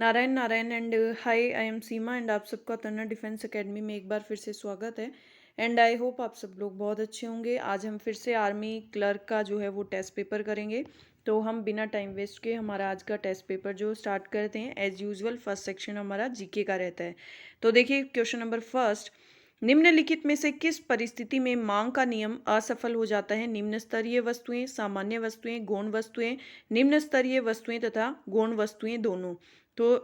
Narayan Narayan and hi, I am Seema and आप सबका तन्ना defence academy में एक बार फिर से स्वागत है। एंड आई होप आप सब लोग बहुत अच्छे होंगे। आज हम फिर से आर्मी क्लर्क का जो है वो टेस्ट पेपर करेंगे। तो हम बिना टाइम वेस्ट के हमारा आज का टेस्ट पेपर जो स्टार्ट करते हैं। एज यूजुअल फर्स्ट सेक्शन हमारा जीके का रहता है। तो देखिए क्वेश्चन नंबर फर्स्ट, निम्नलिखित में से किस परिस्थिति में मांग का नियम असफल हो जाता है? निम्न स्तरीय वस्तुएं, सामान्य वस्तुएं, गौण वस्तुएं, निम्न स्तरीय वस्तुएं तथा गौण वस्तुएं दोनों। तो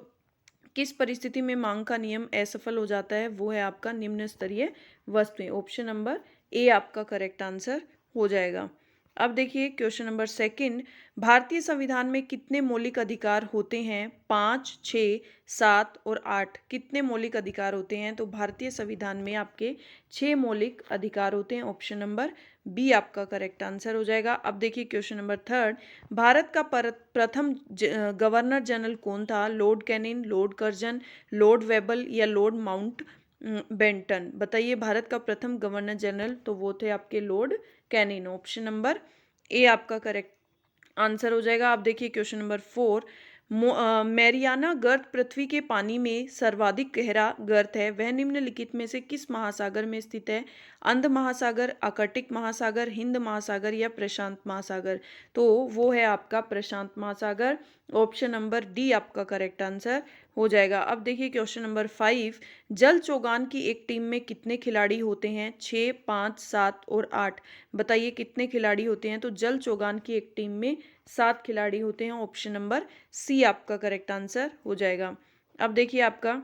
किस परिस्थिति में मांग का नियम असफल हो जाता है? वो है आपका निम्न स्तरीय वस्तुएं। ऑप्शन नंबर ए आपका करेक्ट आंसर हो जाएगा। अब देखिए क्वेश्चन नंबर सेकंड, भारतीय संविधान में कितने मौलिक अधिकार होते हैं? 5, 6, 7 और 8 कितने मौलिक अधिकार होते हैं? तो भारतीय संविधान में आपके 6 मौलिक अधिकार होते हैं। ऑप्शन नंबर बी आपका करेक्ट आंसर हो जाएगा। अब देखिए क्वेश्चन नंबर थर्ड, भारत का प्रथम गवर्नर जनरल कौन था? Lord Canning, lord Curzon, lord Wavell या लॉर्ड माउंट बेंटन? बताइए भारत का प्रथम गवर्नर जनरल, तो वो थे आपके Lord Canning. Option number A आपका करेक्ट आंसर हो जाएगा। आप देखिए क्वेश्चन नंबर फोर, मैरियाना गर्त पृथ्वी के पानी में सर्वाधिक गहरा गर्त है, वह निम्नलिखित में से किस महासागर में स्थित है? अंध महासागर, आर्कटिक महासागर, हिंद महासागर या प्रशांत महासागर? तो वो है आपका प्रशांत महासागर। ऑप्शन नंबर डी आपका करेक्ट आंसर हो जाएगा। अब देखिए क्वेश्चन नंबर फाइव, जल चौगान की एक टीम में कितने खिलाड़ी होते हैं? 6, 5, 7 और 8। बताइए कितने खिलाड़ी होते हैं? तो जल चौगान की एक टीम में 7 खिलाड़ी होते हैं। ऑप्शन नंबर सी आपका करेक्ट आंसर हो जाएगा। अब देखिए आपका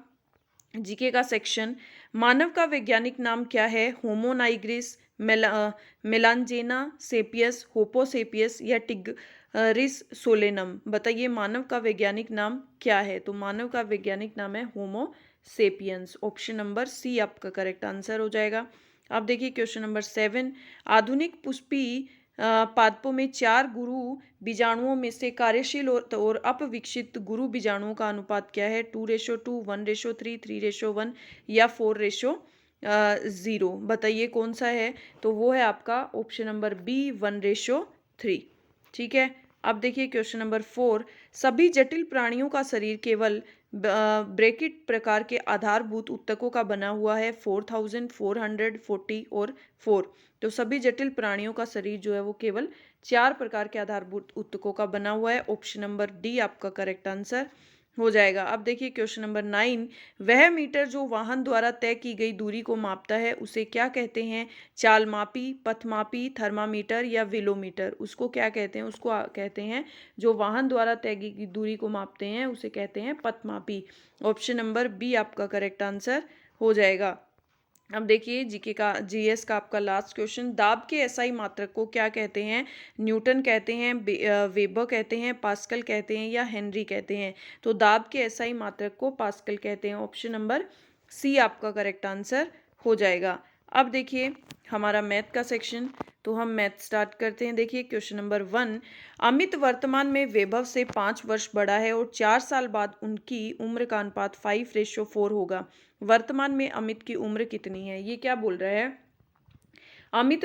जीके का सेक्शन, मानव का वैज्ञानिक नाम क्या है? होमो नाइग्रिस, मेलांजेना सेपियस, होपोसेपियस या टिग्रिस सोलेनम? बताइए मानव का वैज्ञानिक नाम क्या है? तो मानव का वैज्ञानिक नाम है होमो सेपियंस। ऑप्शन नंबर सी आपका करेक्ट आंसर हो जाएगा। अब देखिए क्वेश्चन नंबर सेवन, आधुनिक पुष्पी पादपों में 4 गुरु बीजाणुओं में से कार्यशील और अपविकसित गुरु बीजाणुओं का अनुपात क्या है? 2:2, 1:3, 3:1 या 4:0? बताइए कौन सा है? तो वो है आपका ऑप्शन नंबर बी 1:3। ठीक है। अब देखिए क्वेश्चन नंबर फोर, सभी जटिल प्राणियों का शरीर केवल ब्रैकिट प्रकार के आधारभूत ऊतकों का बना हुआ है? 4440 और 4। तो सभी जटिल प्राणियों का शरीर जो है वो केवल 4 प्रकार के आधारभूत ऊतकों का बना हुआ है। ऑप्शन नंबर डी आपका करेक्ट आंसर हो जाएगा। अब देखिए क्वेश्चन नंबर 9, वह मीटर जो वाहन द्वारा तय की गई दूरी को मापता है उसे क्या कहते हैं? चालमापी, पथमापी, थर्मामीटर या विलोमीटर? उसको क्या कहते हैं? उसको कहते हैं, जो वाहन द्वारा तय की दूरी को मापते हैं उसे कहते हैं पथमापी। ऑप्शन नंबर बी आपका करेक्ट आंसर हो जाएगा। अब देखिए जीके का जीएस का आपका लास्ट क्वेश्चन, दाब के एसआई मात्रक को क्या कहते हैं? न्यूटन कहते हैं, वेबर कहते हैं, पास्कल कहते हैं या हेनरी कहते हैं? तो दाब के एसआई मात्रक को पास्कल कहते हैं। ऑप्शन नंबर सी आपका करेक्ट आंसर हो जाएगा। अब देखिए हमारा मैथ का सेक्शन, तो हम मैथ स्टार्ट करते हैं। देखिए क्वेश्चन नंबर 1, अमित वर्तमान में वैभव से 5 वर्ष बड़ा है और 4 साल बाद उनकी उम्र का अनुपात 5:4 होगा। वर्तमान में अमित की उम्र कितनी है? ये क्या बोल रहा है? अमित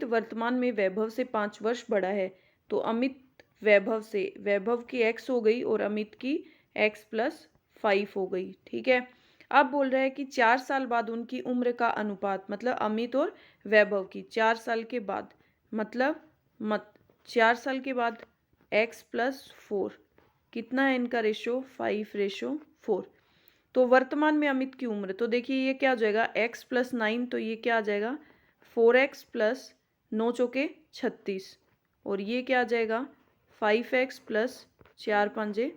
वर्तमान में वैभव से 5 वर्ष बड़ा है। तो अमित वैभव की एक्स हो गई और अमित की x+5 हो गई। ठीक है। अब बोल रहा है कि 4 साल बाद उनकी उम्र का अनुपात, मतलब अमित और वैभव की 4 साल के बाद, मतलब 4 साल के बाद x+4, कितना है इनका रेशो? 5:4। तो वर्तमान में अमित की उम्र, तो देखिए ये क्या हो जाएगा? x+9, तो ये क्या आ जाएगा? 4x प्लस 9 चौके 36, और ये क्या आ जाएगा? 5x प्लस 4 पंजे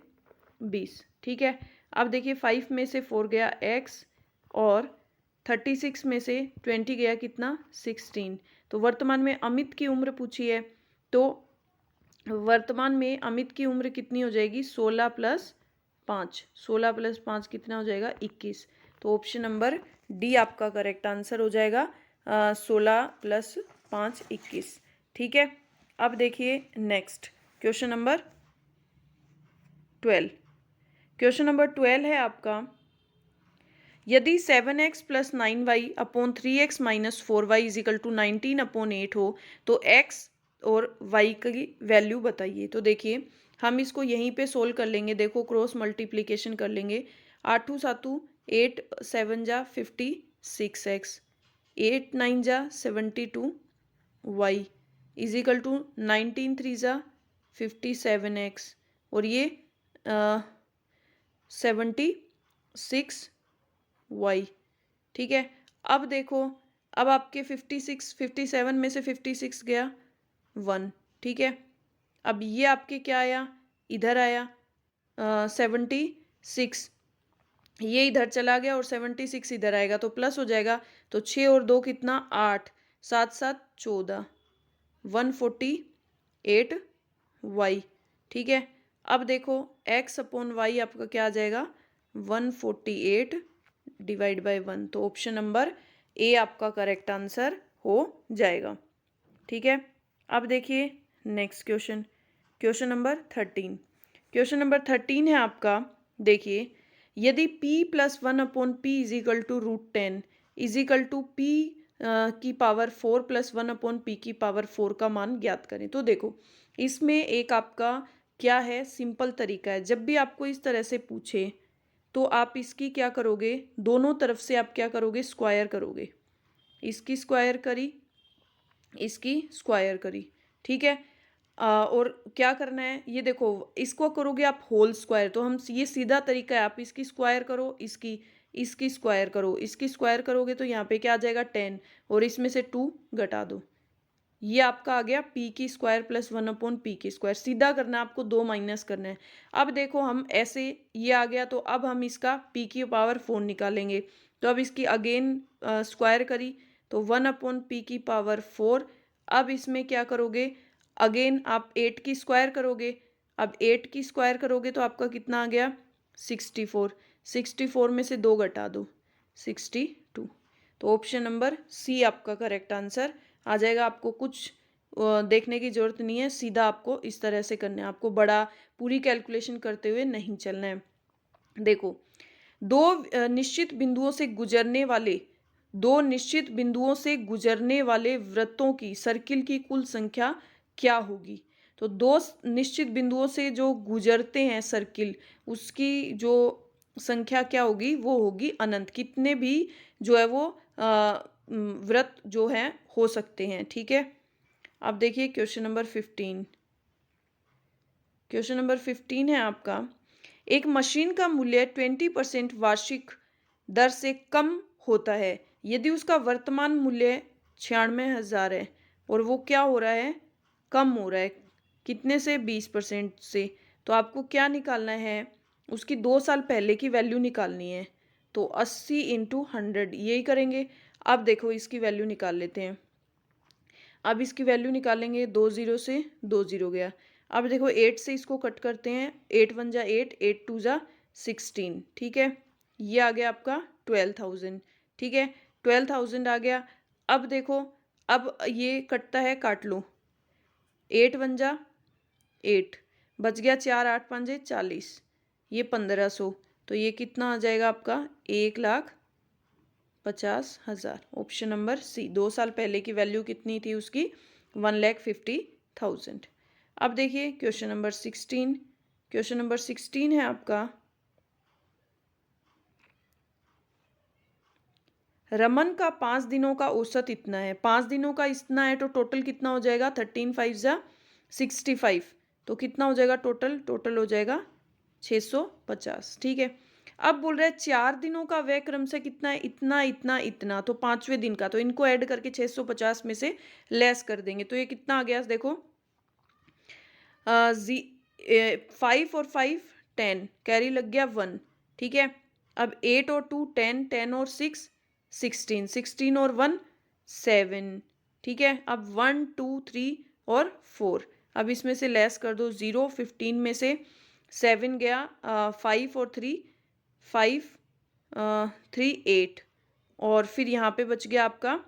20। ठीक है। अब देखिए 5 में से 4 गया x, और 36 में से 20 गया कितना? 16। तो वर्तमान में अमित की उम्र पूछी है, तो वर्तमान में अमित की उम्र कितनी हो जाएगी? 16+5, 16+5 कितना हो जाएगा? 21। तो ऑप्शन नंबर डी आपका करेक्ट आंसर हो जाएगा। 16+5 21। ठीक है। अब देखिए next question number 12। Question number 12 है आपका, यदि 7x plus 9y upon 3x minus 4y equal to 19/8 हो तो x और y की वैल्यू बताइए। तो देखिए हम इसको यहीं पे सोल्व कर लेंगे। देखो क्रॉस मल्टीप्लिकेशन कर लेंगे। 8 सातू 8 7 जा 56x, 8 9 जा 72y इज इक्वल टू 19 3 जा 57x और ये 76y। ठीक है, अब देखो, अब आपके 56 57 में से 56 गया 1। ठीक है, अब ये आपके क्या आया, इधर आया 76, ये इधर चला गया और 76 इधर आएगा तो प्लस हो जाएगा। तो 6 और 2 कितना 8, 7 7 14, 148y। ठीक है, अब देखो x अपॉन y आपका क्या आ जाएगा 148 डिवाइड बाय 1। तो ऑप्शन नंबर ए आपका करेक्ट आंसर हो जाएगा। ठीक है, अब देखिए next question, question number 13। Question number 13 है आपका, देखिए यदि p plus 1 upon p is equal to √10 is equal to p की पावर 4 प्लस 1 अपॉन पी की पावर 4 का मान ज्ञात करें। तो देखो इसमें एक आपका क्या है, सिंपल तरीका है। जब भी आपको इस तरह से पूछे तो आप इसकी क्या करोगे, दोनों तरफ से आप क्या करोगे, स्क्वायर करोगे। इसकी स्क्वायर करी, इसकी स्क्वायर करी। ठीक है, और क्या करना है, ये देखो इसको करोगे आप होल स्क्वायर, तो हम ये सीधा तरीका है। आप इसकी स्क्वायर करो, इसकी स्क्वायर करो, इसकी स्क्वायर करोगे तो यहाँ पे क्या आ जाएगा 10 और इसमें से 2 घटा दो, ये आपका आ गया पी की स्क्वायर प्लस 1 अपॉन पी की स्क्वायर। सीधा करना है आपको, 2 माइनस करना है। अब देखो हम ऐसे, ये आ गया तो अब हम इसका पी की पावर 4 निकालेंगे। तो अब इसकी अगेन स्क्वायर करी तो 1 अपॉन पी की पावर 4। अब इसमें क्या करोगे, अगेन आप 8 की स्क्वायर करोगे। अब 8 की स्क्वायर करोगे तो आपका कितना आ गया 64, 64 में से 2 घटा दो 62। तो ऑप्शन नंबर सी आपका करेक्ट आंसर आ जाएगा। आपको कुछ देखने की जरूरत नहीं है, सीधा आपको इस तरह से करना है, आपको बड़ा पूरी कैलकुलेशन करते हुए नहीं चलना है। देखो निश्चित बिंदुओं से गुजरने वाले वृत्तों की सर्किल की कुल संख्या क्या होगी। तो 2 निश्चित बिंदुओं से जो गुजरते हैं सर्किल, उसकी जो संख्या क्या होगी, वो होगी अनंत। कितने भी जो है वो व्रत जो है हो सकते हैं। ठीक है, अब देखिए क्वेश्चन नंबर 15। क्वेश्चन नंबर 15 है आपका, एक मशीन का मूल्य 20% वार्षिक दर से कम होता है यदि उसका वर्तमान मूल्य 96,000 है और वो क्या हो रहा है, कम हो रहा है, कितने से 20% से। तो आपको क्या निकालना है, उसकी 2 साल पहले की वैल्यू निकालनी है। तो 80 इंटू 100 यही करेंगे। अब देखो इसकी वैल्यू निकाल लेते हैं। अब इसकी वैल्यू निकालेंगे, 2 0 से 2 0 गया। अब देखो 8 से इसको कट करते हैं, 8 1 जा 8, 8 2 जा 16। ठीक है, ये आ गया आपका 12,000। ठीक है, 12,000 आ गया। अब देखो, अब ये कटता है, काट लो, 8 1 जा 8, बच गया 4 8 5 40, ये 1500। तो ये कितना आ जाएगा आपका 1,50,000। ऑप्शन नंबर सी, 2 साल पहले की वैल्यू कितनी थी उसकी, 1,50,000। अब देखिए क्वेश्चन नंबर 16। क्वेश्चन नंबर 16 है आपका, रमन का 5 दिनों का औसत इतना है, 5 दिनों का इतना है तो टोटल कितना हो जाएगा, 13 5 जा 65। तो कितना हो जाएगा टोटल हो जाएगा 650। ठीक है, अब बोल रहे हैं 4 दिनों का व्यय क्रम से कितना है, इतना इतना इतना, तो 5वें दिन का, तो इनको ऐड करके 650 में से लेस कर देंगे। तो ये कितना आ गया, देखो 5 और 5 10, कैरी लग गया 1। ठीक है, अब 8 और 2 10, 10 और 6 16, 16 और 1 7। ठीक है, अब 1 2 3 और 4, अब इसमें से लेस कर दो 0, 15 में से 7 गया, 5 और 3 5 3 8 और फिर यहाँ पे बच गया आपका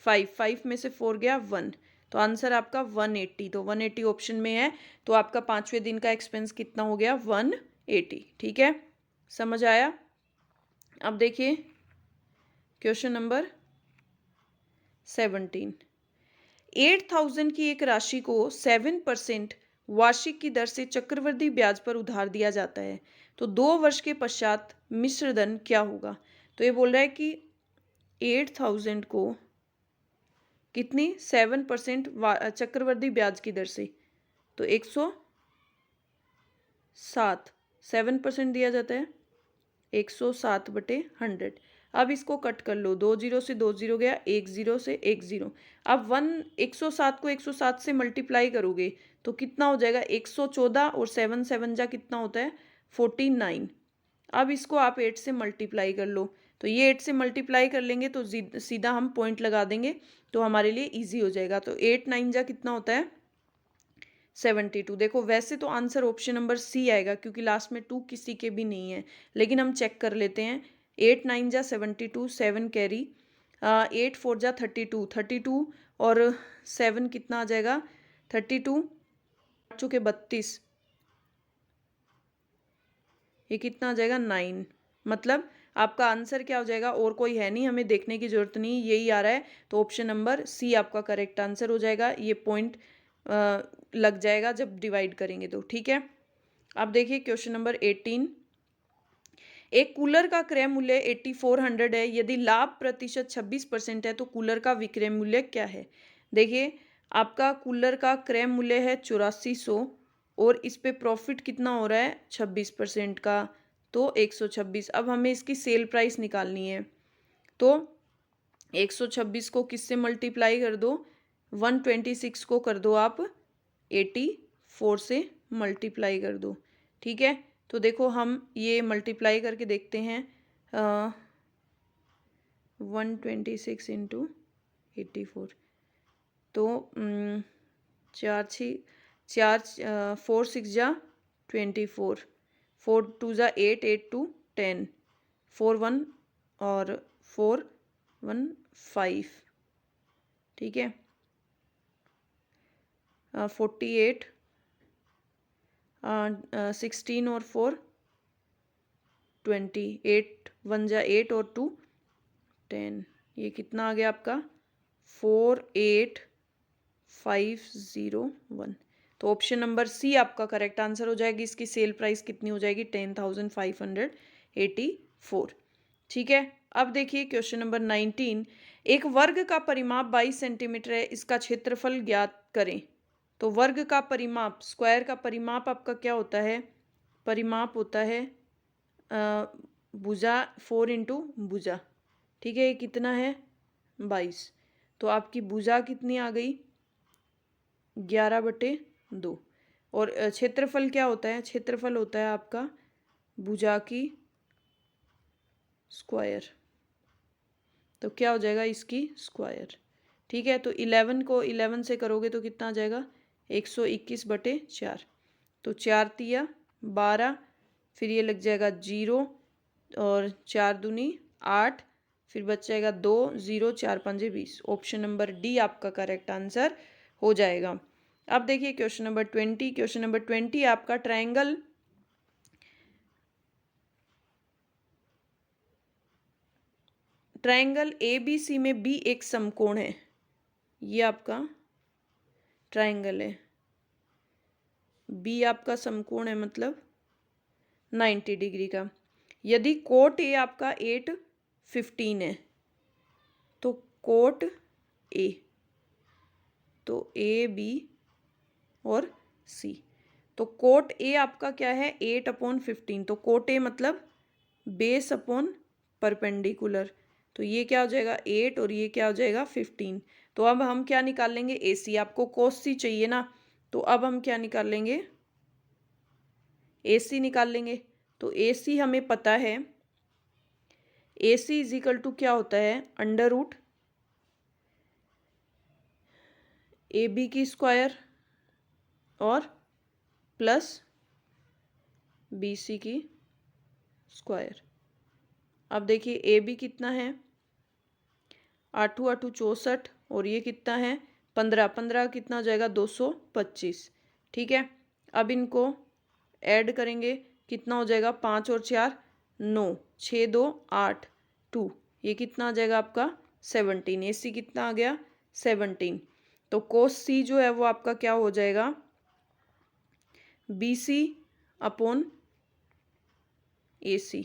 5 में से 4 गया 1। तो आंसर आपका 180। तो 180 ऑप्शन में है। तो आपका 5वें दिन का एक्सपेंस कितना हो गया, 180। ठीक है, समझ आया। अब देखिए क्वेश्चन नंबर 17। 8,000 की एक राशि को 7% वार्षिक की दर से चक्रवृद्धि ब्याज पर उधार दिया जाता है तो 2 वर्ष के पश्चात मिश्र धन क्या होगा। तो ये बोल रहा है कि 8,000 को कितनी 7% चक्रवृद्धि ब्याज की दर से, तो 107 7% दिया जाता है 107/100। अब इसको कट कर लो, 2 जीरो से 2 जीरो गया, 1 जीरो से 1 जीरो। अब 107 को 107 से मल्टीप्लाई करोगे तो कितना हो जाएगा 114, और 7 7 जा कितना होता है 49। अब इसको आप 8 से मल्टीप्लाई कर लो, तो ये 8 से मल्टीप्लाई कर लेंगे तो सीधा हम पॉइंट लगा देंगे तो हमारे लिए ईजी हो जाएगा। तो 8 9 जा कितना होता है 72। देखो वैसे तो आंसर ऑप्शन नंबर सी आएगा क्योंकि लास्ट में 2 किसी के भी नहीं है, लेकिन हम चेक कर लेते हैं। 8 9 जा 72, 7 कैरी, 8 4 जा 32, 32 और 7 कितना आ जाएगा 32 चुके 32, ये कितना आ जाएगा 9। मतलब आपका आंसर क्या हो जाएगा, और कोई है नहीं, हमें देखने की जरूरत नहीं, यही आ रहा है। तो ऑप्शन नंबर सी आपका करेक्ट आंसर हो जाएगा। ये पॉइंट लग जाएगा जब डिवाइड करेंगे तो, ठीक है। अब देखिए क्वेश्चन नंबर 18। एक कूलर का क्रय मूल्य 8400 है, यदि लाभ प्रतिशत 26% है तो कूलर का विक्रय मूल्य क्या है। देखिए आपका कूलर का क्रय मूल्य है 8400 और इस पे प्रॉफिट कितना हो रहा है 26% का, तो 126। अब हमें इसकी सेल प्राइस निकालनी है, तो 126 को किससे मल्टीप्लाई कर दो, 126 को कर दो आप 84 से मल्टीप्लाई कर दो, ठीक है। तो देखो हम ये मल्टीप्लाई करके देखते हैं, 126 इंटू 84, तो 4 6 जा 24, 4 2 जा 8, 8 2 10, 4 1 और 4 1 5, ठीक है। 48, 16 और 4 20, 8 1 जा 8 और 2 10, ये कितना आ गया आपका 48501। तो ऑप्शन नंबर सी आपका करेक्ट आंसर हो जाएगी। इसकी सेल प्राइस कितनी हो जाएगी 10,584, ठीक है। अब देखिए क्वेश्चन नंबर 19। एक वर्ग का परिमाप 22 सेंटीमीटर है, इसका क्षेत्रफल ज्ञात करें। तो वर्ग का परिमाप, स्क्वायर का परिमाप आपका क्या होता है, परिमाप होता है भुजा 4 इंटू भुजा, ठीक है। ये कितना है 22, तो आपकी भुजा कितनी आ गई 11/2। और क्षेत्रफल क्या होता है, क्षेत्रफल होता है आपका भुजा की स्क्वायर, तो क्या हो जाएगा इसकी स्क्वायर, ठीक है। तो 11 को 11 से करोगे तो कितना आ जाएगा 121/4, तो 4 तिया 12, फिर ये लग जाएगा 0 और 4 दूनी 8, फिर बच जाएगा 2 0 4 5 20। ऑप्शन नंबर डी आपका करेक्ट आंसर हो जाएगा। अब देखिए क्वेश्चन नंबर 20। क्वेश्चन नंबर 20 आपका ट्रायंगल ABC में बी एक समकोण है, ये आपका ट्रायंगल है, बी आपका समकोण है मतलब 90 डिग्री का। यदि कोट ए आपका 815 है तो कोट ए, तो ए बी और सी, तो कोट ए आपका क्या है 8/15, तो कोट ए मतलब बेस अपॉन परपेंडिकुलर, तो ये क्या हो जाएगा 8 और ये क्या हो जाएगा 15। तो अब हम क्या निकाल लेंगे ए सी, आपको कोस सी चाहिए ना, तो अब हम क्या निकाल लेंगे ए सी निकाल लेंगे। तो ए सी हमें पता है, ए सी इज इक्वल टू क्या होता है √ ए बी की स्क्वायर और प्लस बी सी की स्क्वायर। अब देखिए ए बी कितना है 8 8 64 और ये कितना है 15 15 कितना हो जाएगा 225, ठीक है। अब इनको ऐड करेंगे कितना हो जाएगा 5 और 4 9, 6 2 8 2, ये कितना आ जाएगा आपका 17। ए सी कितना आ गया 17। तो कोस सी जो है वो आपका क्या हो जाएगा BC upon AC,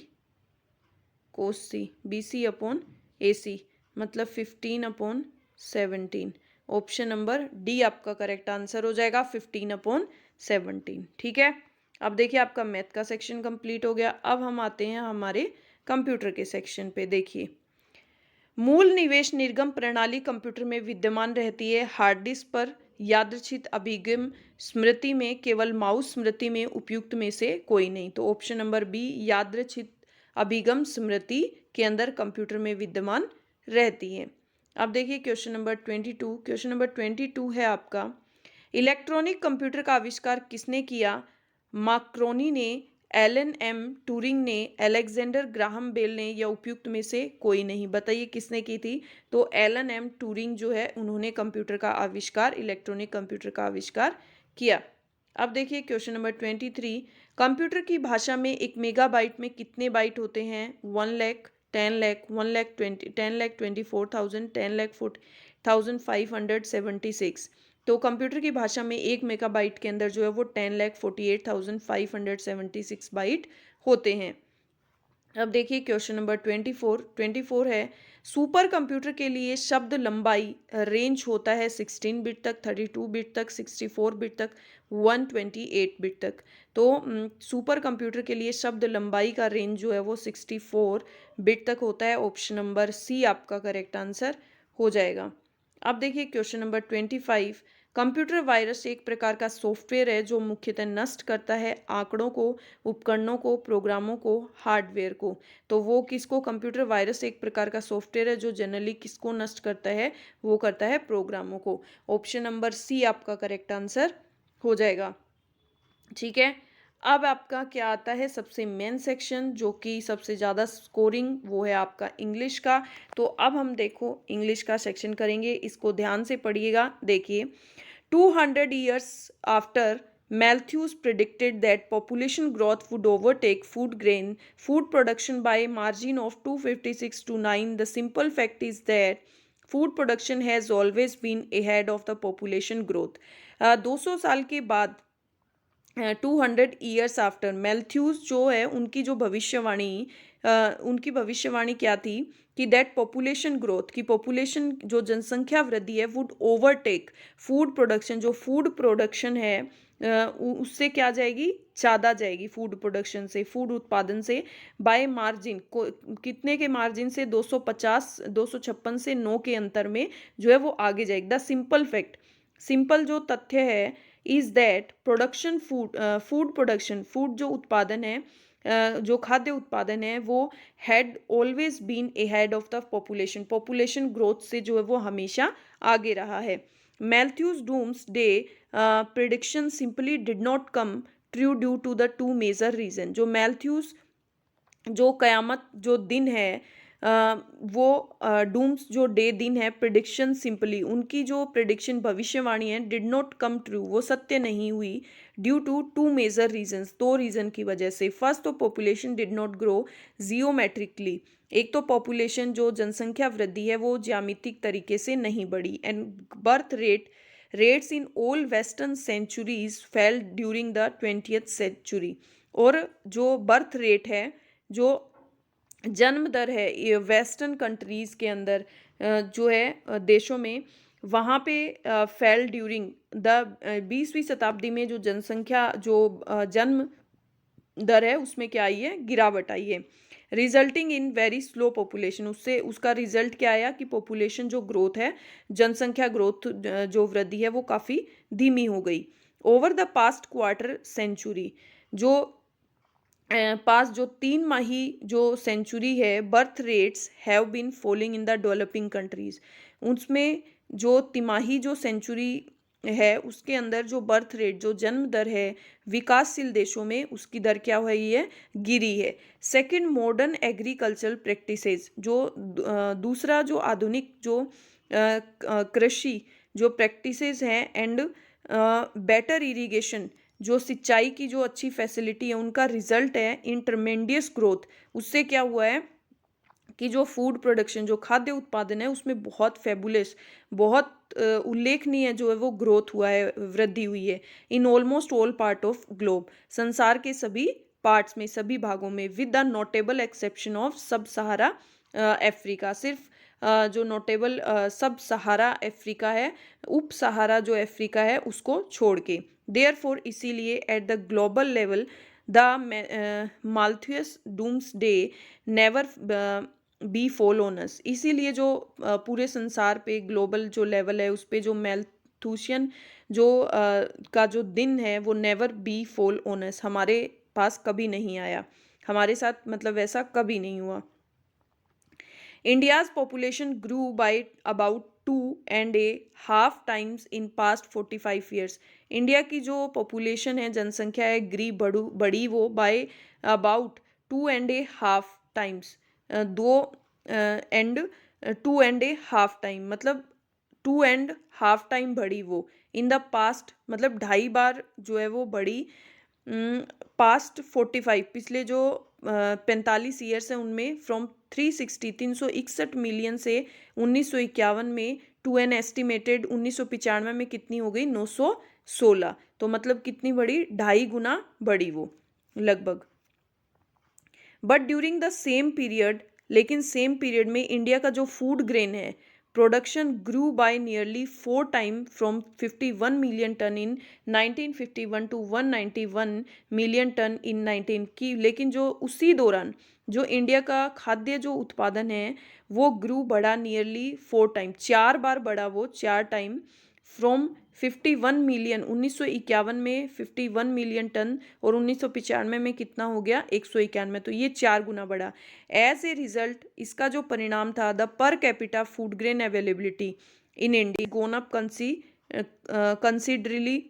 cos C, BC upon AC मतलब 15/17। ऑप्शन नंबर डी आपका करेक्ट आंसर हो जाएगा, 15/17। ठीक है, अब देखिए आपका मैथ का सेक्शन कंप्लीट हो गया। अब हम आते हैं हमारे कंप्यूटर के सेक्शन पे। देखिए, मूल निवेश निर्गम प्रणाली कंप्यूटर में विद्यमान रहती है। हार्ड डिस्क पर यादृच्छिक अभिगम स्मृति में केवल माउस स्मृति में उपयुक्त में से कोई नहीं। तो ऑप्शन नंबर बी यादृच्छिक अभिगम स्मृति के अंदर कंप्यूटर में विद्यमान रहती है। अब देखिए क्वेश्चन नंबर 22। क्वेश्चन नंबर 22 है आपका, इलेक्ट्रॉनिक कंप्यूटर का आविष्कार किसने किया? मार्कोनी ने, एलन एम टूरिंग ने, अलेक्जेंडर ग्राहम बेल ने, या उपयुक्त में से कोई नहीं। बताइए किसने की थी? तो एलन एम टूरिंग जो है उन्होंने कंप्यूटर का आविष्कार, इलेक्ट्रॉनिक कंप्यूटर का आविष्कार किया। अब देखिए क्वेश्चन नंबर 23, कंप्यूटर की भाषा में एक मेगाबाइट में कितने बाइट होते हैं? 1 लाख, 10 लाख, 10,24,000, 10,40,576। तो कंप्यूटर की भाषा में 1 मेगाबाइट के अंदर जो है वो 10,48,576 बाइट होते हैं। अब देखिए क्वेश्चन नंबर 24 है, सुपर कंप्यूटर के लिए शब्द लंबाई रेंज होता है 16 बिट तक, 32 बिट तक, 64 बिट तक, 128 बिट तक। तो सुपर कंप्यूटर के लिए शब्द लंबाई का रेंज जो है वो 64 बिट तक होता है। ऑप्शन नंबर सी आपका करेक्ट आंसर हो जाएगा। अब देखिए क्वेश्चन नंबर 25, कंप्यूटर वायरस एक प्रकार का सॉफ्टवेयर है जो मुख्यतः नष्ट करता है आंकड़ों को, उपकरणों को, प्रोग्रामों को, हार्डवेयर को। तो वो किसको? कंप्यूटर वायरस एक प्रकार का सॉफ्टवेयर है जो जनरली किसको नष्ट करता है? वो करता है प्रोग्रामों को। ऑप्शन नंबर सी आपका करेक्ट आंसर हो जाएगा। ठीक है, अब आपका क्या आता है? सबसे मेन सेक्शन जो कि सबसे ज़्यादा स्कोरिंग, वो है आपका इंग्लिश का। तो अब हम देखो इंग्लिश का सेक्शन करेंगे, इसको ध्यान से पढ़िएगा। देखिए, 200 years after Malthus predicted that population growth would overtake food production by a margin of 256 to 9, the simple fact is that food production has always been ahead of the population growth। 200 साल के बाद, 200 years after, मैल्थ्यूस जो है उनकी जो भविष्यवाणी, उनकी भविष्यवाणी क्या थी कि दैट पॉपुलेशन ग्रोथ, की पॉपुलेशन जो जनसंख्या वृद्धि है वुड ओवरटेक फूड प्रोडक्शन, जो फूड प्रोडक्शन है उससे क्या जाएगी? ज़्यादा जाएगी फूड प्रोडक्शन से, फूड उत्पादन से, बाय मार्जिन को, कितने के मार्जिन से? 250, 256 से 9 के अंतर में जो है वो आगे जाएगी। द सिंपल फैक्ट, सिंपल जो तथ्य है, is that production food production, food जो उत्पादन है, जो खाद्य उत्पादन है, वो had always been ahead of the population, population growth से जो है वो हमेशा आगे रहा है। Malthus doomsday prediction simply did not come true due to the two major reason. जो मैल्थ्यूज जो कयामत जो दिन है, वो डूम्स जो डे दिन है, प्रिडिक्शन सिंपली, उनकी जो प्रिडिक्शन भविष्यवाणी है, डिड नॉट कम ट्रू, वो सत्य नहीं हुई, due to two major reasons, दो रीजन की वजह से। फर्स्ट, तो population did not grow geometrically, एक तो पॉपुलेशन जो जनसंख्या वृद्धि है वो ज्यामितिक तरीके से नहीं बढ़ी। And birth rates in all western centuries fell during the 20th century. और जो बर्थ रेट है, जो जन्म दर है ये वेस्टर्न कंट्रीज़ के अंदर, जो है देशों में, वहाँ पे फेल ड्यूरिंग द 20वीं शताब्दी में जो जनसंख्या, जो जन्म दर है उसमें क्या आई है? गिरावट आई है। Resulting in very slow population, उससे उसका रिजल्ट क्या आया कि पॉपुलेशन जो ग्रोथ है, जनसंख्या ग्रोथ जो वृद्धि है वो काफ़ी धीमी हो गई। Over the past quarter century, जो पास जो 3 माही जो सेंचुरी है, birth rates have been falling in the developing countries, उसमें जो तिमाही जो सेंचुरी है उसके अंदर जो बर्थ रेट, जो जन्म दर है विकासशील देशों में, उसकी दर क्या हुई है? गिरी है। सेकंड, मॉडर्न एग्रीकल्चरल प्रैक्टिसेस, जो दूसरा जो आधुनिक जो कृषि जो प्रैक्टिसेस हैं, एंड बेटर इरिगेशन, जो सिंचाई की जो अच्छी फैसिलिटी है, उनका रिजल्ट है इन ट्रमेंडियस ग्रोथ। उससे क्या हुआ है कि जो फूड प्रोडक्शन, जो खाद्य उत्पादन है, उसमें बहुत फैबुलस, बहुत उल्लेखनीय जो है वो ग्रोथ हुआ है, वृद्धि हुई है in almost all part of globe, संसार के सभी पार्ट्स में, सभी भागों में, with the notable exception of सब सहारा अफ्रीका। सिर्फ जो नोटेबल सब सहारा अफ्रीका है, उप सहारा जो अफ्रीका है उसको छोड़ के। देयरफॉर इसीलिए at the global level the Malthusian doomsday never befall on us. इसीलिए जो पूरे संसार पे ग्लोबल जो लेवल है उस पे जो मैल्थूशियन जो का जो दिन है वो नेवर बी फॉल ऑन अस, हमारे पास कभी नहीं आया, हमारे साथ मतलब वैसा कभी नहीं हुआ। India's population grew by about 2.5 times in past 45 years. India की जो पॉपुलेशन है, जनसंख्या है, बढ़ी वो बाय अबाउट 2.5 टाइम्स, दो एंड 2.5 टाइम मतलब 2.5 टाइम बढ़ी वो इन द पास्ट, मतलब 2.5 बार जो है वो बढ़ी पास्ट 45, पिछले जो 45 ईयर्स है उनमें, फ्रॉम 361 मिलियन से 1951 में टू एन एस्टिमेटेड 1995 में कितनी हो गई 916, तो मतलब कितनी बढ़ी, 2.5 गुना बढ़ी वो लगभग। But during the same period, लेकिन सेम पीरियड में इंडिया का जो फूड ग्रेन है production grew by nearly 4 time from 51 million ton in 1951 to 191 million ton in 19 की। लेकिन जो उसी दौरान जो इंडिया का खाद्य जो उत्पादन है वो ग्रू बढ़ा नियरली 4 टाइम, 4 बार बढ़ा वो, 4 टाइम, फ्रॉम 51 मिलियन 1951 में 51 मिलियन टन, और 1995 में कितना हो गया 191, तो ये 4 गुना बढ़ा। एज ए रिजल्ट इसका जो परिणाम था, the per capita food grain availability in India gone up considerably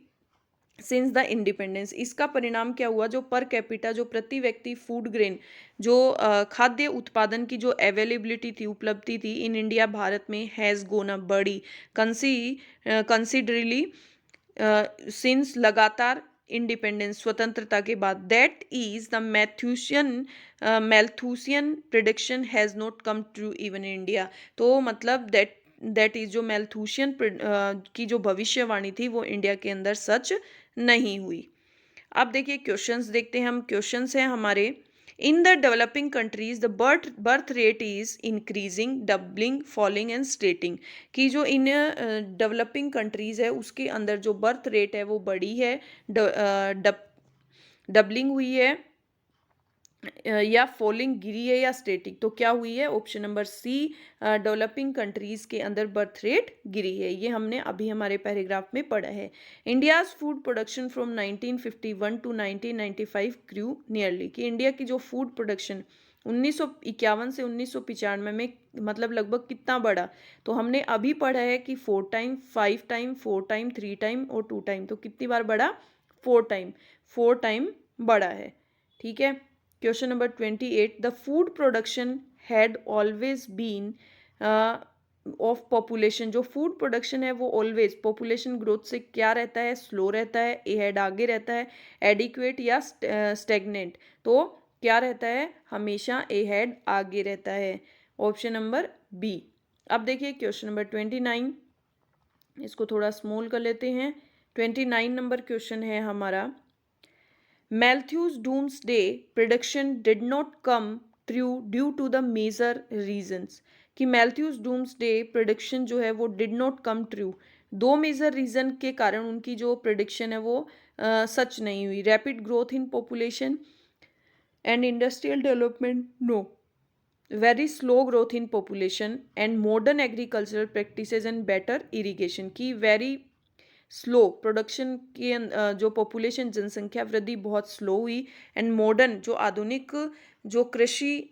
since the independence. इसका परिणाम क्या हुआ, जो पर कैपिटा जो प्रति व्यक्ति फूड ग्रेन जो खाद्य उत्पादन की जो अवेलेबिलिटी थी, उपलब्धि थी इन इंडिया, भारत में, हैज़ गोन अप बढ़ी कंसिडरली सिंस, लगातार इंडिपेंडेंस स्वतंत्रता के बाद। That is the Malthusian prediction has not come true even in India. तो मतलब दैट इज जो मैल्थूसियन की जो भविष्यवाणी थी वो इंडिया के अंदर सच नहीं हुई। अब देखिए क्वेश्चंस देखते हैं हम। क्वेश्चंस हैं हमारे, इन the developing countries the birth rate is increasing, doubling, falling and स्टेटिंग। कि जो इन डेवलपिंग कंट्रीज है उसके अंदर जो बर्थ रेट है वो बढ़ी है, डबलिंग हुई है, या फॉलिंग गिरी है, या स्टेटिक, तो क्या हुई है, option number c, developing countries के अंदर बर्थ रेट गिरी है। ये हमने अभी हमारे पैराग्राफ में पढ़ा है। India's food production from 1951 to 1995 grew nearly. कि इंडिया की जो फूड प्रोडक्शन 1951 से 1995 में मतलब लगभग कितना बढ़ा, तो हमने अभी पढ़ा है कि 4 टाइम, 5 टाइम, 4 टाइम, 3 टाइम और 2 टाइम, तो कितनी बार बढ़ा, 4 टाइम, 4 टाइम बढ़ा है। ठीक है। Question number 28, the food production had always been of population. जो फूड प्रोडक्शन है वो ऑलवेज पॉपुलेशन ग्रोथ से क्या रहता है, स्लो रहता है, ए हेड आगे रहता है, एडिक्वेट या स्टेगनेंट, तो क्या रहता है, हमेशा ए हेड आगे रहता है, ऑप्शन नंबर बी। अब देखिए क्वेश्चन नंबर 29, इसको थोड़ा स्मॉल कर लेते हैं। 29 नंबर क्वेश्चन है हमारा, Matthew's doomsday prediction did not come true due to the major reasons। कि मैथ्यूज डूम्सडे प्रिडिक्शन जो है वो did not come true, 2 major reason के कारण उनकी जो प्रिडिक्शन है वो सच नहीं हुई। Rapid growth in population and industrial development, no, very slow growth in population and modern agricultural practices and better irrigation. की वेरी स्लो प्रोडक्शन की जो पॉपुलेशन जनसंख्या वृद्धि बहुत स्लो हुई, एंड मॉडर्न जो आधुनिक जो कृषि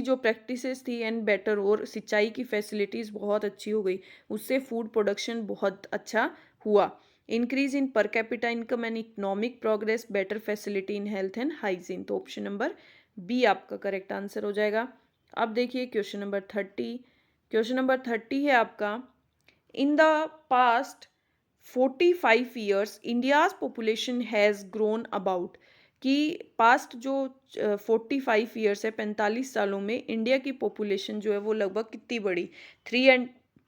जो प्रैक्टिसेस थी, एंड बेटर, और सिंचाई की फैसिलिटीज़ बहुत अच्छी हो गई, उससे फूड प्रोडक्शन बहुत अच्छा हुआ। Increase in per capita income and economic progress, better facility in health and hygiene, तो ऑप्शन नंबर बी आपका करेक्ट आंसर हो जाएगा। अब देखिए क्वेश्चन नंबर 30। क्वेश्चन नंबर 30 है आपका, in the past 45 years India's population has grown about। कि past जो 45 ईयर्स है, 45 सालों में इंडिया की पॉपुलेशन जो है वो लगभग कितनी बढ़ी,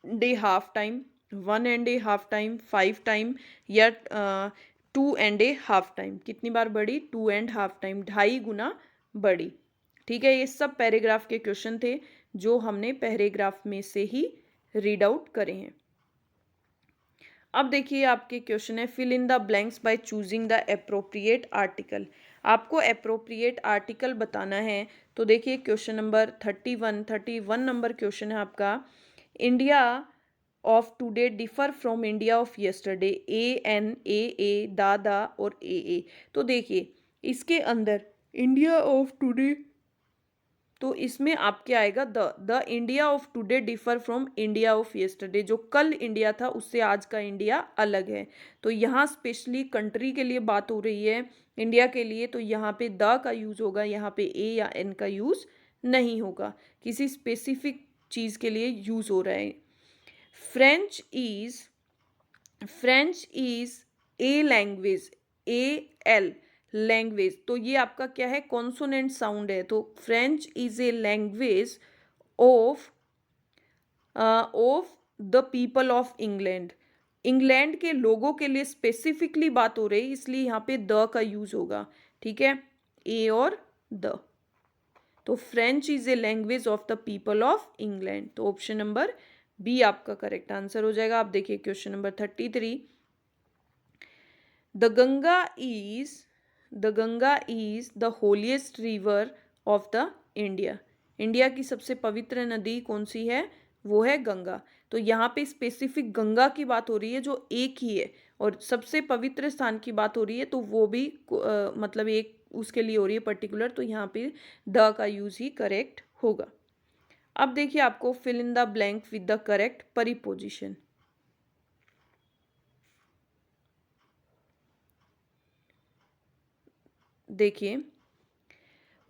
day half time, 1.5 time, 5 time, या 2.5 टाइम? कितनी बार बढ़ी? 2.5 टाइम, 2.5 गुना बढ़ी। ठीक है, ये सब पैराग्राफ के क्वेश्चन थे जो हमने पैराग्राफ में से ही रीड आउट करे हैं। अब देखिए आपके क्वेश्चन है, fill in the blanks by choosing the appropriate article. आपको एप्रोप्रिएट आर्टिकल बताना है। तो देखिए क्वेश्चन नंबर 31 नंबर क्वेश्चन है आपका, India of today differ from India of yesterday, A दादा और ए। तो देखिए इसके अंदर इंडिया ऑफ टुडे, तो इसमें आपके आएगा the India of today differ from India of yesterday. जो कल इंडिया था उससे आज का इंडिया अलग है। तो यहाँ स्पेशली कंट्री के लिए बात हो रही है, इंडिया के लिए, तो यहाँ पे द का यूज होगा, यहाँ पे ए या एन का यूज नहीं होगा। किसी स्पेसिफिक चीज के लिए यूज हो रहा है। French is a language, L language, तो ये आपका क्या है? कॉन्सोनेंट साउंड है। तो French is a language of the people of England. England के लोगों के लिए स्पेसिफिकली बात हो रही, इसलिए यहाँ पे द का यूज होगा। ठीक है, ए और द। तो French is a language of the people of England. तो ऑप्शन नंबर बी आपका करेक्ट आंसर हो जाएगा। आप देखिए question number 33, the Ganga is the holiest river of the India. India की सबसे पवित्र नदी कौन सी है? वो है गंगा। तो यहाँ पे स्पेसिफिक गंगा की बात हो रही है जो एक ही है, और सबसे पवित्र स्थान की बात हो रही है तो वो भी मतलब एक उसके लिए हो रही है पर्टिकुलर, तो यहाँ पे द का यूज ही करेक्ट होगा। अब देखिए आपको fill in the blank with the correct preposition. देखिए,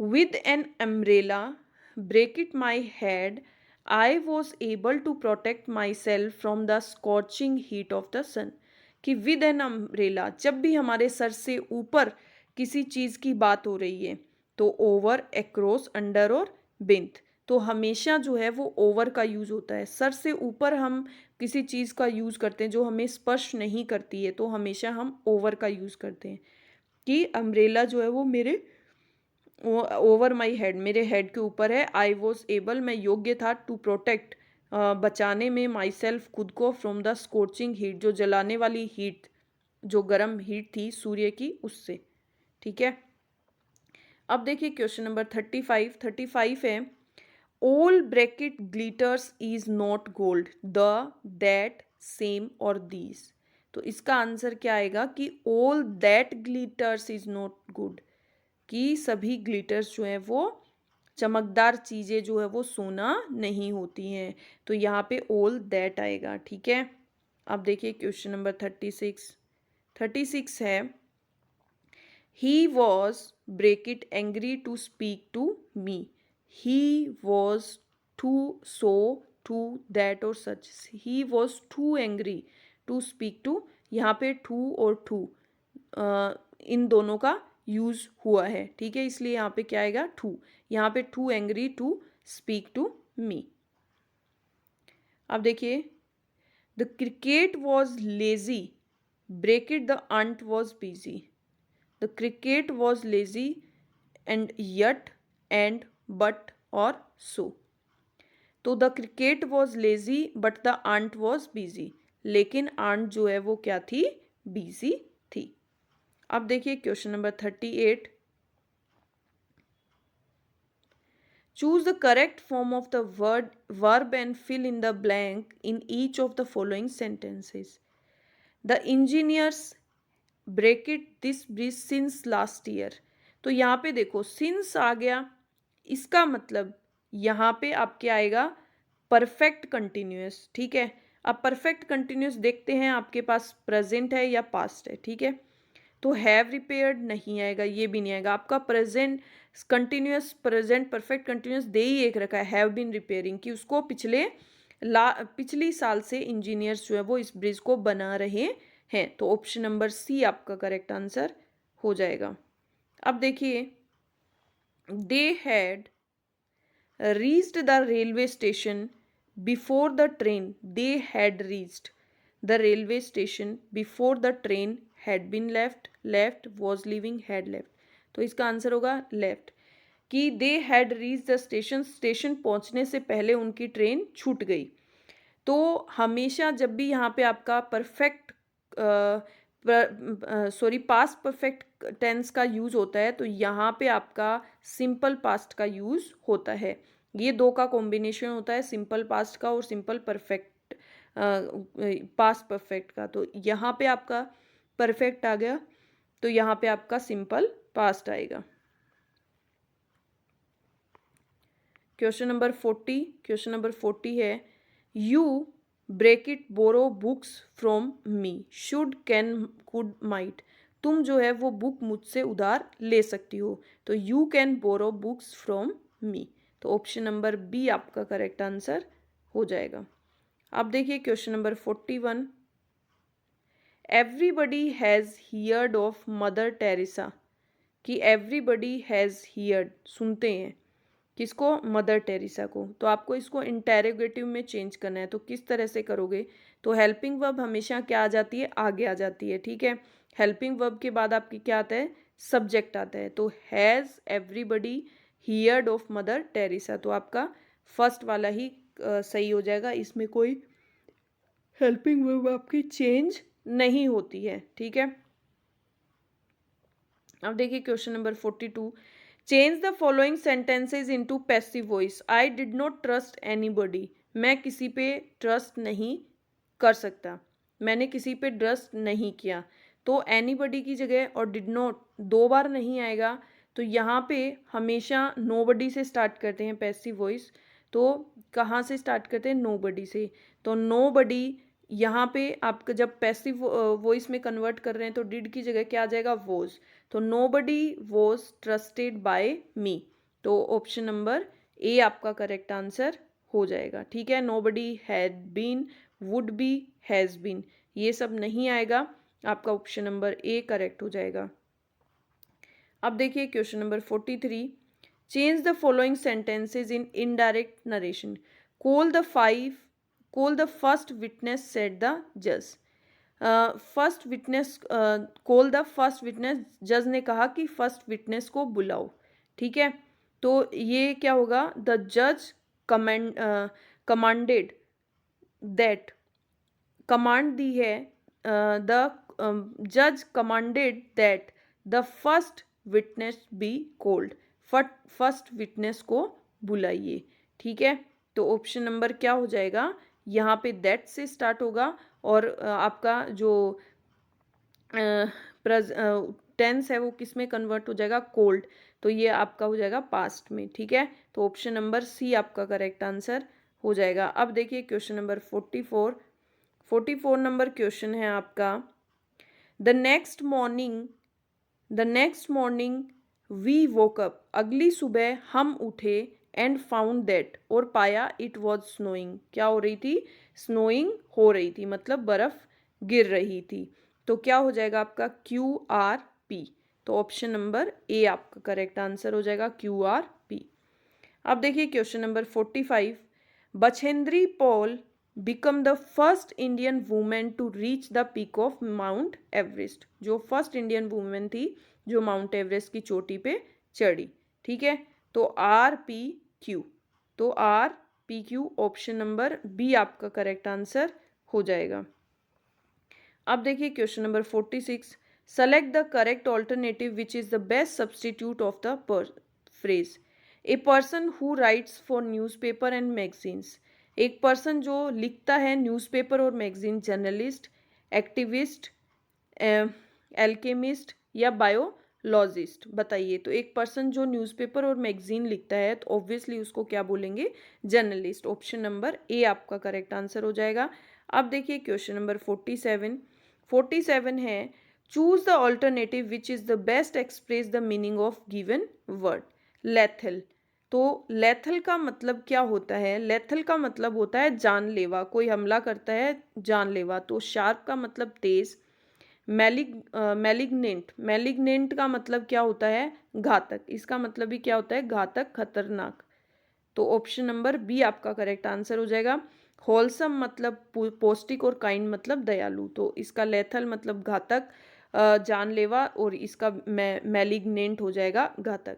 with an umbrella blank my head I was able to protect myself from the scorching heat of the sun. कि with an umbrella, जब भी हमारे sir से ऊपर किसी चीज़ की बात हो रही है तो ओवर, एक्रॉस, अंडर और बिंथ, तो हमेशा जो है वो ओवर का यूज़ होता है। सर से ऊपर हम किसी चीज़ का यूज़ करते हैं जो हमें स्पर्श नहीं करती है, तो हमेशा हम ओवर का यूज़ करते हैं। कि अम्ब्रेला जो है वो मेरे ओवर माई हेड, मेरे हेड के ऊपर है। आई वॉज एबल, मैं योग्य था, टू प्रोटेक्ट, बचाने में, माई सेल्फ, खुद को, फ्रॉम द स्कोचिंग हीट, जो जलाने वाली हीट, जो गर्म हीट थी सूर्य की, उससे। ठीक है, अब देखिए क्वेश्चन नंबर 35 है, all bracket glitters is not gold, the, that, same और दीज। तो इसका आंसर क्या आएगा कि all that glitters is not good, कि सभी ग्लिटर्स जो है वो, चमकदार चीज़ें जो है वो सोना नहीं होती हैं। तो यहाँ पे ऑल दैट आएगा। ठीक है, अब देखिए क्वेश्चन नंबर 36 है, he was blank angry to speak to me, he was too, so, to, that और such. He was too angry to speak to, यहाँ पे टू और टू इन दोनों का यूज हुआ है। ठीक है, इसलिए यहाँ पे क्या आएगा? टू। यहाँ पे too angry to speak to me. अब देखिए, the cricket was lazy blank it, the ant was busy. The cricket was lazy and yet and but और सो। तो the cricket was lazy but the ant was busy, लेकिन ant जो है वो क्या थी? बिजी थी। अब देखिए question number 38, choose the correct form of the verb and fill in the blank in each of the following sentences. The engineers break it this bridge since last year. तो यहाँ पे देखो सिंस आ गया, इसका मतलब यहाँ पे आपके आएगा परफेक्ट कंटिन्यूअस। ठीक है, अब परफेक्ट कंटिन्यूअस देखते हैं आपके पास प्रेजेंट है या पास्ट है। ठीक है, तो हैव रिपेयर्ड नहीं आएगा, ये भी नहीं आएगा। आपका present continuous, present perfect continuous दे ही एक रखा है, हैव बीन रिपेयरिंग, कि उसको पिछली साल से इंजीनियर्स जो है वो इस ब्रिज को बना रहे हैं। तो ऑप्शन नंबर सी आपका करेक्ट आंसर हो जाएगा। अब देखिए, they had reached the railway station before the train they had reached the railway station before the train had been left, left was living had left, तो इसका आंसर होगा left, कि they had reach the station, station पहुंचने से पहले उनकी train छूट गई। तो हमेशा जब भी यहाँ पे आपका परफेक्ट पास्ट परफेक्ट टेंस का यूज होता है तो यहाँ पे आपका सिंपल पास्ट का यूज होता है। ये दो का कॉम्बिनेशन होता है, सिंपल पास्ट का और सिंपल परफेक्ट पास्ट परफेक्ट का। तो यहाँ पे आपका परफेक्ट आ गया, तो यहाँ पे आपका सिंपल पास्ट आएगा। क्वेश्चन नंबर 40, क्वेश्चन नंबर 40 है you break it borrow books from me, should can could might, तुम जो है वो बुक मुझसे उधार ले सकती हो, तो you can borrow books from me, तो ऑप्शन नंबर बी आपका करेक्ट आंसर हो जाएगा। अब देखिए question number 41, everybody has heard of Mother Teresa, कि एवरीबडी हैज़ हियर्ड सुनते हैं किसको, मदर टेरेसा को, तो आपको इसको इंटेरोगेटिव में चेंज करना है। तो किस तरह से करोगे, तो हेल्पिंग वर्ब हमेशा क्या आ जाती है, आगे आ जाती है, ठीक है। हेल्पिंग वर्ब के बाद आपकी क्या आता है, सब्जेक्ट आता है, तो has everybody heard of Mother Teresa, तो आपका फर्स्ट वाला ही सही हो जाएगा, इसमें कोई हेल्पिंग वर्ब आपकी चेंज नहीं होती है, ठीक है। अब देखिए question number 42, change the following sentences into passive voice, I did not trust anybody, मैं किसी पे ट्रस्ट नहीं कर सकता, मैंने किसी पे ट्रस्ट नहीं किया, तो एनीबडी की जगह और डिड नॉट दो बार नहीं आएगा, तो यहाँ पे हमेशा नोबडी से स्टार्ट करते हैं पैसिव वॉइस, तो कहाँ से स्टार्ट करते हैं, नोबडी से, तो नोबडी यहाँ पे आप जब पैसिव वॉइस में कन्वर्ट कर रहे हैं तो डिड की जगह क्या आ जाएगा, वॉज, तो नोबडी वॉज ट्रस्टेड बाय मी, तो ऑप्शन नंबर ए आपका करेक्ट आंसर हो जाएगा, ठीक है। Nobody had been, would be, has been, ये सब नहीं आएगा, आपका ऑप्शन नंबर ए करेक्ट हो जाएगा। अब देखिए question number 43, change the following sentences in indirect narration, call the first witness said the जज, first witness, call the first witness, जज ने कहा कि फर्स्ट विटनेस को बुलाओ, ठीक है। तो ये क्या होगा, द जज कमांडेड दैट, कमांड दी है, द जज commanded that the first witness be called, first witness को बुलाइए, ठीक है। तो ऑप्शन नंबर क्या हो जाएगा, यहाँ पे दैट से स्टार्ट होगा और आपका जो टेंस है वो किस में कन्वर्ट हो जाएगा, कोल्ड, तो ये आपका हो जाएगा पास्ट में, ठीक है। तो ऑप्शन नंबर सी आपका करेक्ट आंसर हो जाएगा। अब देखिए क्वेश्चन नंबर 44 नंबर क्वेश्चन है आपका, the next morning we woke up, अगली सुबह हम उठे, एंड फाउंड दैट, और पाया, इट वॉज स्नोइंग, क्या हो रही थी, स्नोइंग हो रही थी, मतलब बर्फ गिर रही थी, तो क्या हो जाएगा आपका QRP, तो ऑप्शन नंबर ए आपका करेक्ट आंसर हो जाएगा QRP। अब देखिए question number 45, Bachendri Pal became the first Indian women to reach the peak of Mount Everest, जो फर्स्ट इंडियन वुमेन थी जो माउंट एवरेस्ट की चोटी पे चढ़ी, ठीक है। तो RPQ, तो RPQ ऑप्शन नंबर बी आपका करेक्ट आंसर हो जाएगा। अब देखिए question number 46, select the correct alternative which is the best substitute of the phrase, a person who rights for newspaper and magazines, एक पर्सन जो लिखता है न्यूज़पेपर और मैगजीन, जर्नलिस्ट, एक्टिविस्ट, एल्केमिस्ट या बायोलॉजिस्ट, बताइए। तो एक पर्सन जो न्यूज़पेपर और मैगजीन लिखता है तो ऑब्वियसली उसको क्या बोलेंगे, जर्नलिस्ट, ऑप्शन नंबर ए आपका करेक्ट आंसर हो जाएगा। अब देखिए क्वेश्चन नंबर 47 है, choose the alternative which is the best express the meaning of given word, lethal, तो लेथल का मतलब क्या होता है, लेथल का मतलब होता है जानलेवा, कोई हमला करता है जानलेवा, तो शार्प का मतलब तेज, मैलिग्नेंट का मतलब क्या होता है, घातक, इसका मतलब भी क्या होता है, घातक, खतरनाक, तो ऑप्शन नंबर बी आपका करेक्ट आंसर हो जाएगा। होलसम मतलब पौष्टिक और काइंड मतलब दयालु, तो इसका लेथल मतलब घातक, जानलेवा, और इसका मैलिग्नेंट हो जाएगा घातक।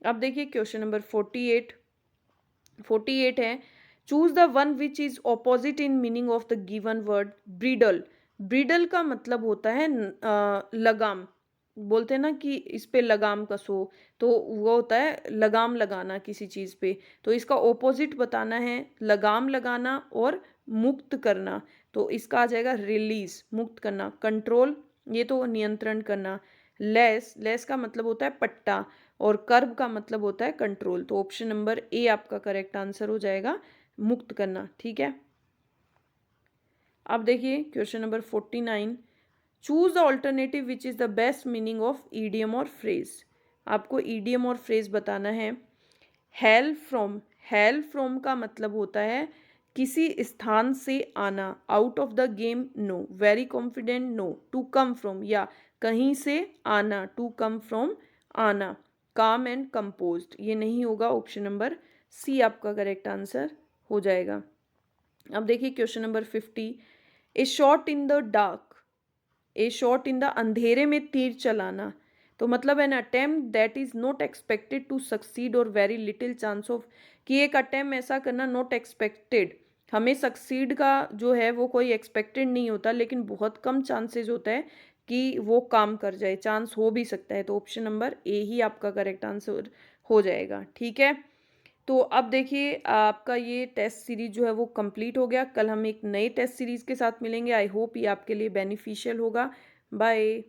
अब देखिए क्वेश्चन नंबर 48 है, choose the one which is opposite in meaning of the given word bridle. Bridle का मतलब होता है लगाम, बोलते हैं ना कि इस पे लगाम कसो, तो वो होता है लगाम लगाना किसी चीज पे। तो इसका ऑपोजिट बताना है, लगाम लगाना और मुक्त करना, तो इसका आ जाएगा रिलीज, मुक्त करना। कंट्रोल, ये तो नियंत्रण करना। लेस का मतलब होता है पट्टा, और कर्व का मतलब होता है कंट्रोल, तो ऑप्शन नंबर ए आपका करेक्ट आंसर हो जाएगा, मुक्त करना। ठीक है, अब देखिए question number 49, choose the alternative which is the best meaning of idiom और फ्रेज। आपको ईडियम और फ्रेज बताना है। हेल फ्रॉम का मतलब होता है किसी स्थान से आना, out of the game no, very confident no, to come from या कहीं से आना, टू कम फ्रॉम आना, काम एंड कंपोज्ड, ये नहीं होगा, ऑप्शन नंबर सी आपका करेक्ट आंसर हो जाएगा। अब देखिए question number 50, a shot in the dark, a shot in the अंधेरे में तीर चलाना, तो मतलब an attempt that is not expected to succeed और वेरी लिटिल चांस ऑफ, कि एक अटेम्प्ट ऐसा करना नॉट एक्सपेक्टेड, हमें सक्सीड का जो है वो कोई एक्सपेक्टेड नहीं होता, लेकिन बहुत कम चांसेस होता है कि वो काम कर जाए, चांस हो भी सकता है, तो ऑप्शन नंबर ए ही आपका करेक्ट आंसर हो जाएगा। ठीक है, तो अब देखिए आपका ये टेस्ट सीरीज जो है वो कंप्लीट हो गया। कल हम एक नए टेस्ट सीरीज के साथ मिलेंगे। आई होप ये आपके लिए बेनिफिशियल होगा। बाय।